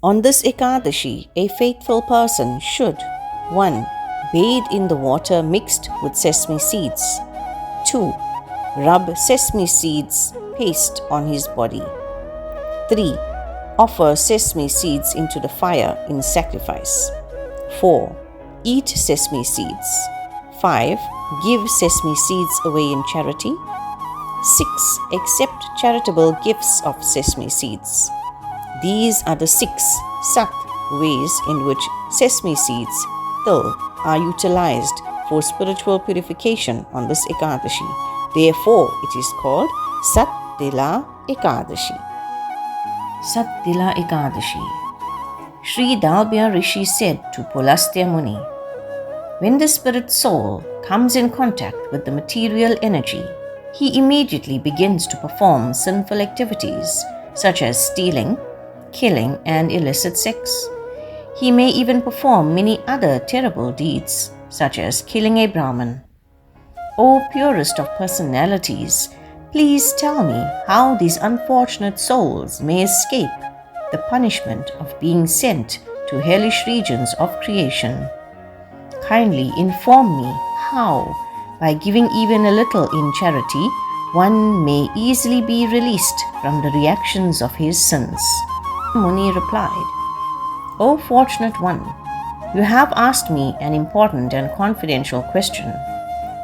On this Ekadashi, a faithful person should 1. Bathe in the water mixed with sesame seeds. 2. Rub sesame seeds paste on his body. 3. Offer sesame seeds into the fire in sacrifice. 4. Eat sesame seeds. 5. Give sesame seeds away in charity. 6. Accept charitable gifts of sesame seeds. These are the 6 sat ways in which sesame seeds till are utilized for spiritual purification on this Ekadashi. Therefore, it is called Sat-Tila Ekadashi. Sat-Tila Ekadashi. Sri Dalbya Rishi said to Pulastya Muni, when the spirit soul comes in contact with the material energy, he immediately begins to perform sinful activities such as stealing, killing, and illicit sex. He may even perform many other terrible deeds, such as killing a Brahmin. O purest of personalities, please tell me how these unfortunate souls may escape the punishment of being sent to hellish regions of creation. Kindly inform me how, by giving even a little in charity, one may easily be released from the reactions of his sins. Muni replied, O fortunate one, you have asked me an important and confidential question,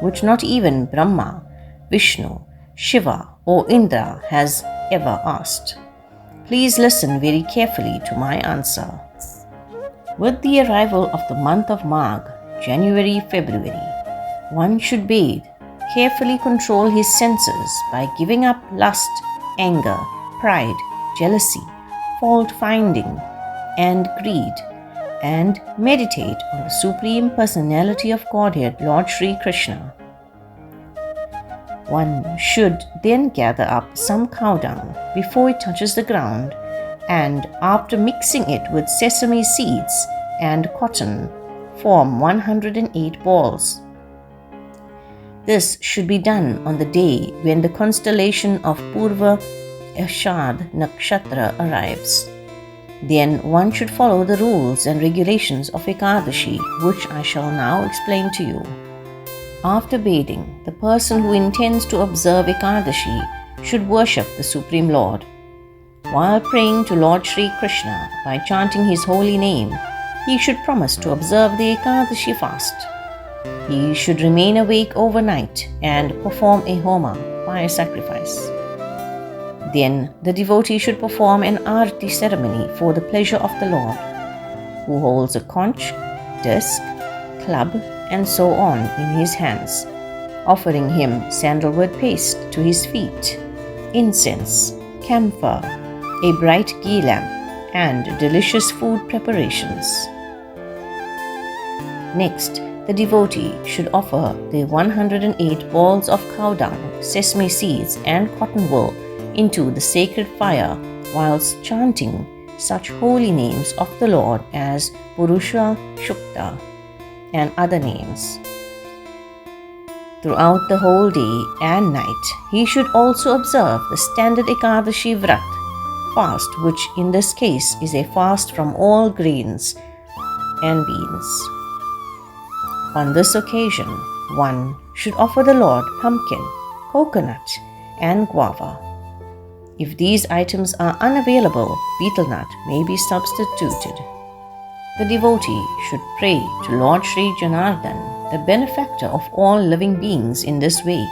which not even Brahma, Vishnu, Shiva, or Indra has ever asked. Please listen very carefully to my answer. With the arrival of the month of Magh, January, February, one should bathe, carefully control his senses by giving up lust, anger, pride, jealousy, fault-finding, and greed, and meditate on the Supreme Personality of Godhead, Lord Krishna. One should then gather up some cow dung before it touches the ground, and after mixing it with sesame seeds and cotton, form 108 balls. This should be done on the day when the constellation of Purva Ashad Nakshatra arrives. Then one should follow the rules and regulations of Ekadashi, which I shall now explain to you. After bathing, the person who intends to observe Ekadashi should worship the Supreme Lord. While praying to Lord Sri Krishna by chanting his holy name, he should promise to observe the Ekadashi fast. He should remain awake overnight and perform a homa, fire sacrifice. Then the devotee should perform an arati ceremony for the pleasure of the Lord, who holds a conch, disc, club, and so on in his hands, offering him sandalwood paste to his feet, incense, camphor, a bright ghee lamp, and delicious food preparations. Next, the devotee should offer the 108 balls of cow dung, sesame seeds, and cotton wool into the sacred fire whilst chanting such holy names of the Lord as Purusha Shukta and other names. Throughout the whole day and night, he should also observe the standard Ekadashi Vrat fast, which in this case is a fast from all grains and beans. On this occasion, one should offer the Lord pumpkin, coconut, and guava. If these items are unavailable, betel nut may be substituted. The devotee should pray to Lord Sri Janardhan, the benefactor of all living beings, in this way.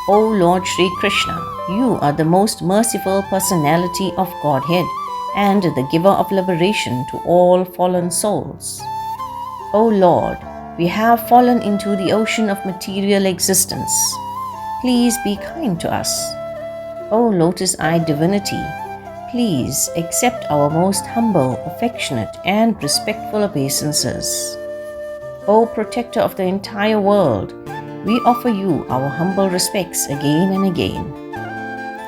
O Lord Sri Krishna, you are the most merciful personality of Godhead and the giver of liberation to all fallen souls. O Lord, we have fallen into the ocean of material existence. Please be kind to us. O lotus-eyed divinity, please accept our most humble, affectionate, and respectful obeisances. O protector of the entire world, we offer you our humble respects again and again.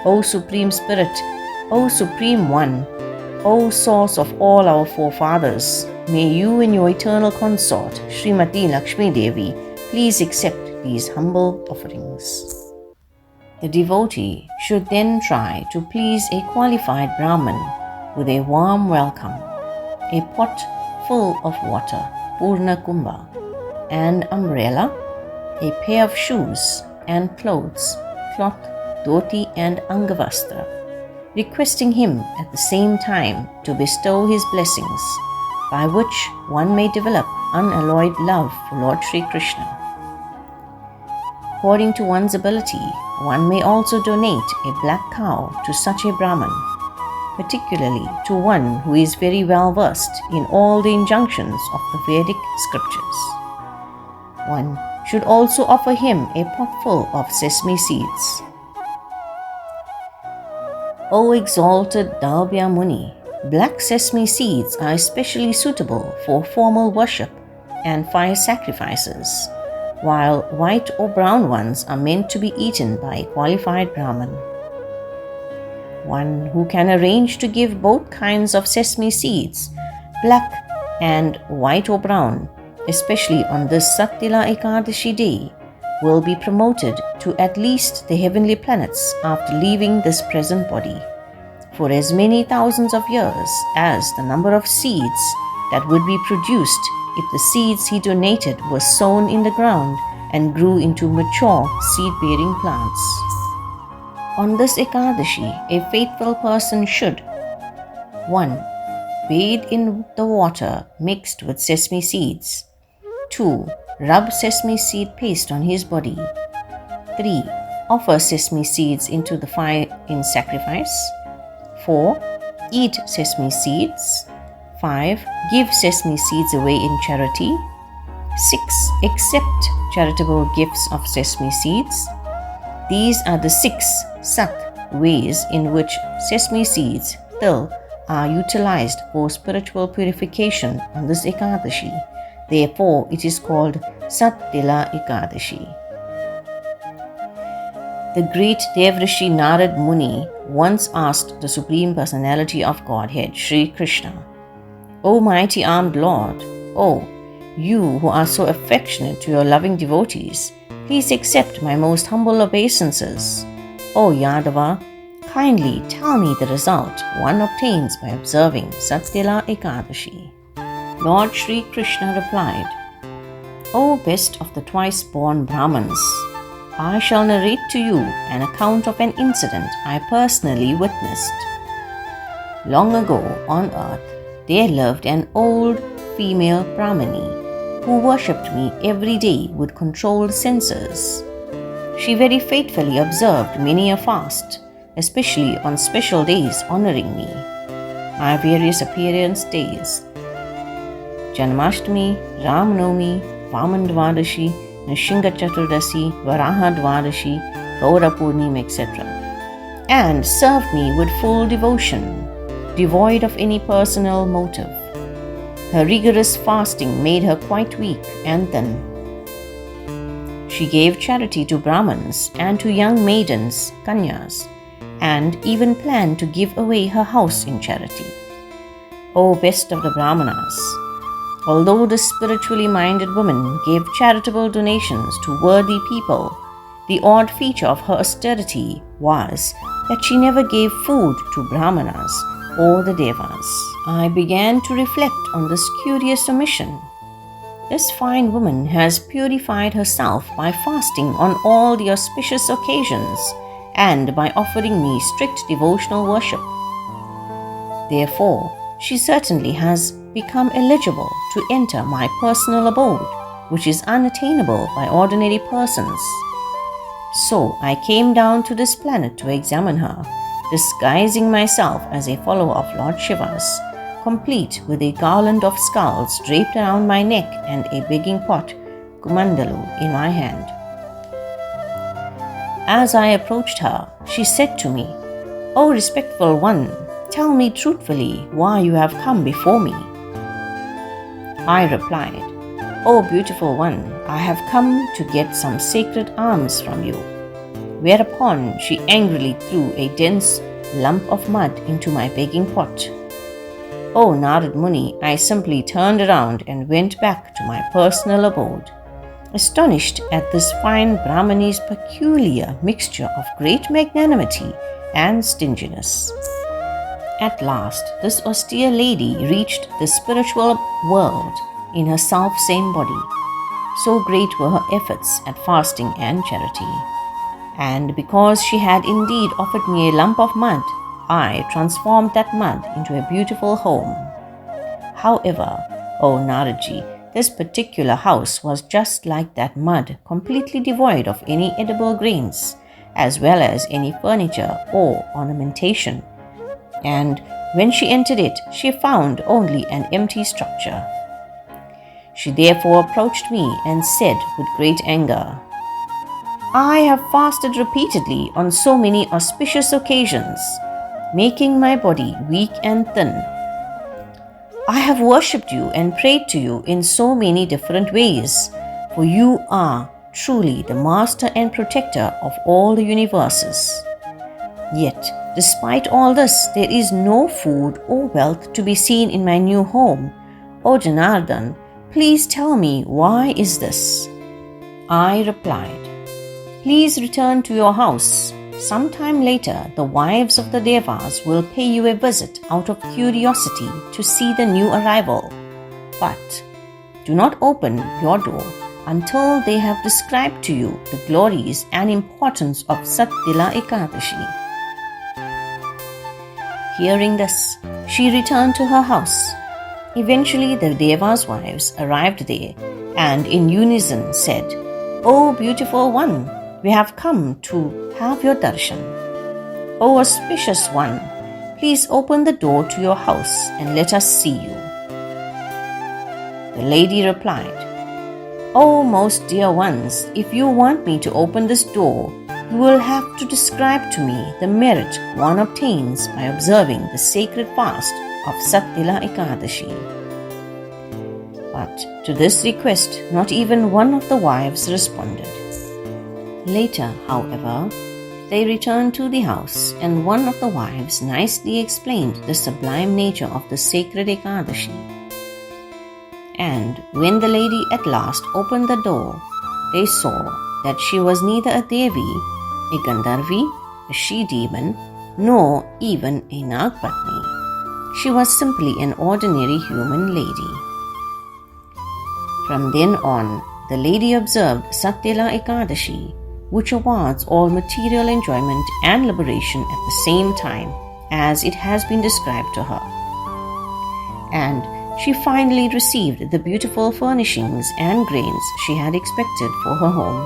O Supreme Spirit, O Supreme One, O source of all our forefathers, may you and your eternal consort, Srimati Lakshmi Devi, please accept these humble offerings. The devotee should then try to please a qualified Brahmin with a warm welcome a pot full of water, Purna Kumbha, an umbrella, a pair of shoes and clothes, cloth, dhoti and angavastra, requesting him at the same time to bestow his blessings, by which one may develop unalloyed love for Lord Sri Krishna. According to one's ability, one may also donate a black cow to such a Brahman, particularly to one who is very well versed in all the injunctions of the Vedic scriptures. One should also offer him a pot full of sesame seeds. O exalted Dalbya Muni, black sesame seeds are especially suitable for formal worship and fire sacrifices, while white or brown ones are meant to be eaten by a qualified Brahman. One who can arrange to give both kinds of sesame seeds, black and white or brown, especially on this Sat-Tila Ekadashi day, will be promoted to at least the heavenly planets after leaving this present body, for as many thousands of years as the number of seeds that would be produced if the seeds he donated were sown in the ground and grew into mature seed-bearing plants. On this Ekadashi, a faithful person should 1. Bathe in the water mixed with sesame seeds. 2. Rub sesame seed paste on his body. 3. Offer sesame seeds into the fire in sacrifice. 4. Eat sesame seeds. 5. Give sesame seeds away in charity. 6. Accept charitable gifts of sesame seeds. These are the 6 Sat ways in which sesame seeds, til, are utilized for spiritual purification on this Ekadashi. Therefore, it is called Sat-Tila Ekadashi. The great Devrishi Narad Muni once asked the Supreme Personality of Godhead, Sri Krishna, O mighty armed Lord, O you who are so affectionate to your loving devotees, please accept my most humble obeisances. O Yadava, kindly tell me the result one obtains by observing Sat-Tila Ekadashi. Lord Sri Krishna replied, O best of the twice-born Brahmans, I shall narrate to you an account of an incident I personally witnessed. Long ago on earth, there lived an old female Brahmani who worshipped me every day with controlled senses. She very faithfully observed many a fast, especially on special days honoring me. My various appearance days, Janmashtami, Ramnavami, Vaman Dvadashi, Nishinga Chaturdasi, Varaha Dvadashi, Gaura Purnim, etc., and served me with full devotion, devoid of any personal motive. Her rigorous fasting made her quite weak and thin. She gave charity to Brahmins and to young maidens, Kanyas, and even planned to give away her house in charity. O best of the Brahmanas, although the spiritually minded woman gave charitable donations to worthy people, the odd feature of her austerity was that she never gave food to Brahmanas or the Devas. I began to reflect on this curious omission. This fine woman has purified herself by fasting on all the auspicious occasions and by offering me strict devotional worship. Therefore, she certainly has become eligible to enter my personal abode, which is unattainable by ordinary persons. So I came down to this planet to examine her, disguising myself as a follower of Lord Shiva's, complete with a garland of skulls draped around my neck and a begging pot, Kumandalu, in my hand. As I approached her, she said to me, O respectful one, tell me truthfully why you have come before me. I replied, O beautiful one, I have come to get some sacred alms from you. Whereupon she angrily threw a dense lump of mud into my begging pot. O Narad Muni, I simply turned around and went back to my personal abode, astonished at this fine Brahmani's peculiar mixture of great magnanimity and stinginess. At last, this austere lady reached the spiritual world in her self-same body. So great were her efforts at fasting and charity. And because she had indeed offered me a lump of mud, I transformed that mud into a beautiful home. However, O Naradji, this particular house was just like that mud, completely devoid of any edible grains, as well as any furniture or ornamentation. And when she entered it, she found only an empty structure. She therefore approached me and said with great anger, "I have fasted repeatedly on so many auspicious occasions, making my body weak and thin. I have worshipped you and prayed to you in so many different ways, for you are truly the master and protector of all the universes. Yet, despite all this, there is no food or wealth to be seen in my new home. O Janardhan, please tell me, why is this?" I replied, "Please return to your house. Sometime later, the wives of the Devas will pay you a visit out of curiosity to see the new arrival. But do not open your door until they have described to you the glories and importance of Sat-Tila Ekadashi." Hearing this, she returned to her house. Eventually, the Devas' wives arrived there and in unison said, "O beautiful one, we have come to have your darshan. O auspicious one, please open the door to your house and let us see you." The lady replied, "O most dear ones, if you want me to open this door, you will have to describe to me the merit one obtains by observing the sacred fast of Sat-Tila Ekadashi." But to this request, not even one of the wives responded. Later, however, they returned to the house, and one of the wives nicely explained the sublime nature of the sacred Ekadashi. And when the lady at last opened the door, they saw that she was neither a Devi, a Gandharvi, a she-demon, nor even a Nagpatni. She was simply an ordinary human lady. From then on, the lady observed Sat-Tila Ekadashi, which awards all material enjoyment and liberation at the same time, as it has been described to her. And she finally received the beautiful furnishings and grains she had expected for her home.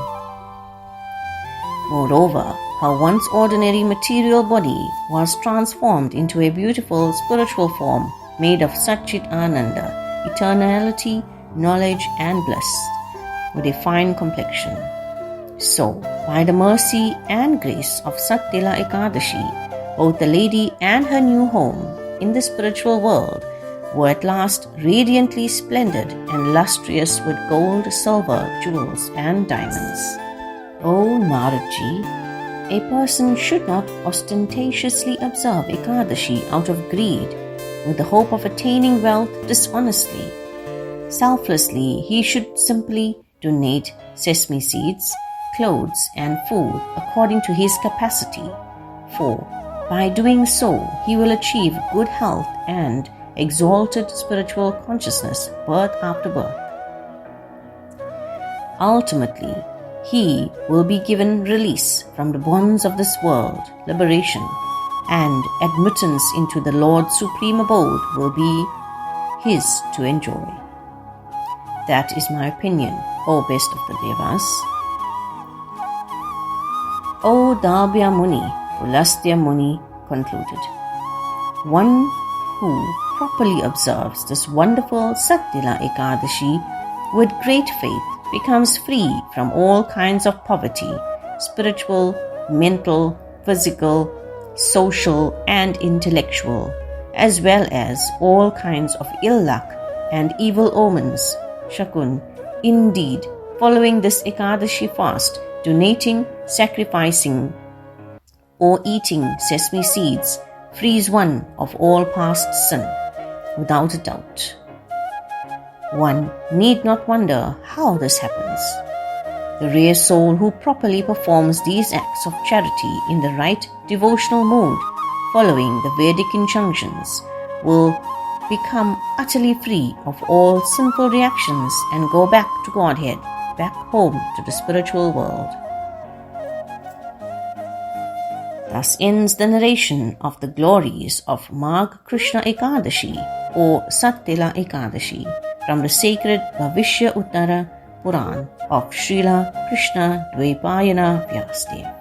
Moreover, her once ordinary material body was transformed into a beautiful spiritual form made of Satchit Ananda, eternality, knowledge and bliss, with a fine complexion. So, by the mercy and grace of Sat-Tila Ekadashi, both the lady and her new home in the spiritual world were at last radiantly splendid and lustrous with gold, silver, jewels and diamonds. O Naradji, a person should not ostentatiously observe Ekadashi out of greed with the hope of attaining wealth dishonestly. Selflessly, he should simply donate sesame seeds, clothes and food according to his capacity, for by doing so he will achieve good health and exalted spiritual consciousness birth after birth. Ultimately, he will be given release from the bonds of this world, liberation, and admittance into the Lord's supreme abode will be his to enjoy. That is my opinion, O best of the Devas. O Dabhya Muni, Pulastya Muni concluded, one who properly observes this wonderful Sat-Tila Ekadashi with great faith becomes free from all kinds of poverty, spiritual, mental, physical, social and intellectual, as well as all kinds of ill luck and evil omens. Shakun, indeed, following this Ekadashi fast, donating, sacrificing, or eating sesame seeds frees one of all past sin, without a doubt. One need not wonder how this happens. The rare soul who properly performs these acts of charity in the right devotional mood following the Vedic injunctions, will become utterly free of all sinful reactions and go back to Godhead, back home to the spiritual world. Thus ends the narration of the glories of Krishna Ekadashi or Sat-Tila Ekadashi from the sacred Bhavishya Uttara Puran of Srila Krishna Dvaipayana Vyasdev.